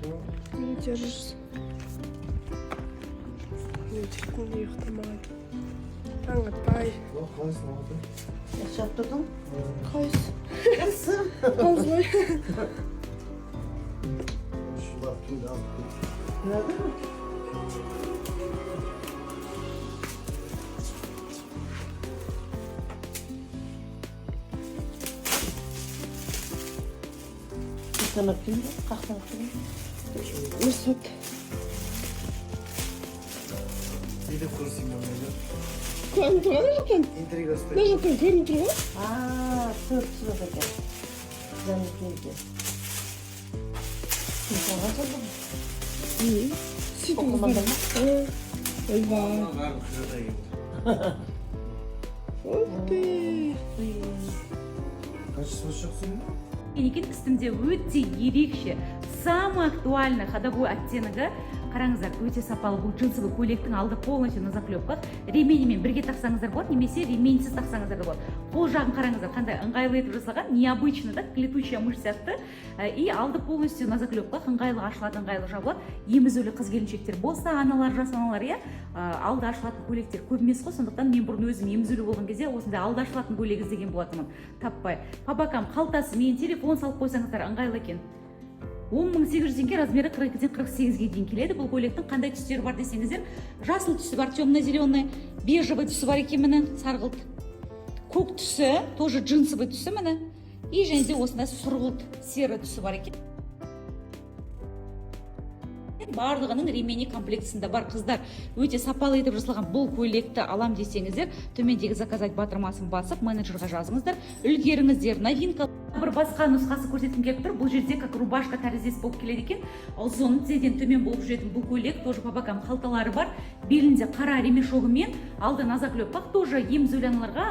Не держишься. Телефон ұйықтамаған. Таң атпай. Yaşап тұрдың? Қайсы? Қысы. Қалжылай. Gördün mü? Sana kim? Kalktan kim? Mesut. Bir de kursim olmalı. Kanka ne yapıyorsun? İntriga Ne yapıyorsun? Görün duruyor. Aa, sırada gel. Ben geldim. Kim sana çaldı? İyi. Süt Okumadın oldu. mı? Eyvah. Var kırada yiyor. Oh be. Kaç слушаksın? Екен үстімде өте ерекше, самый актуальный ходовой оттеногы. Қараңыздар, өте сапалы бұл джинсовый көйлектің алды полностью на заклепках. Ременимен бірге тақсаңыздар болады, немесе ременсіз тақсаңыздар да болады. Қол жағын қараңыздар, қандай ыңғайлы етіп жасалған, необычно да, летучая мышь сияқты. И алды полностью на заклепках, ыңғайлы ашылады, ыңғайлы жабылады. Емізулі қыз-келіншектер болса, аналар, жас аналар, иә, алды ашылатын көйлектер көп емес қой, сондықтан мен бұрын өзім емізулі болған кезде осындай алды ашылатын көйлек іздеген болатынмын, таппай. По бокам қалтасы мен телефон салып қойсаңыздар ыңғайлы екен. 10.800 теңге, размері 42-ден 48-ге дейін келеді. Бұл көйлектің қандай түстері бар десеңіздер, жасыл түсі бар, темно-зеленый, бежевый түсі бар екен, міне, сарғылт. Көк түсі, тоже джинсовый түсі, міне. И және де осындай сұрғылт, серый түсі бар екен. Барлығының ремени комплектісінде бар. Қыздар, өте сапалы етіп жасалған бұл көйлекті алам десеңіздер, төмендегі заказать батырмасын басып, менеджерға жазыңыздар, үлгеріңіздер. Новинка бір басқа нұсқасы көрсеткім келіп тұр. Бұл жерде как рубашка тәріздес болып келеді екен. Ұзын тізеден төмен болып жүретін бұл көйлек, тоже по бокам қалталары бар. Белінде қара ремешогымен, алды на заклепках, тоже емізулі аналарға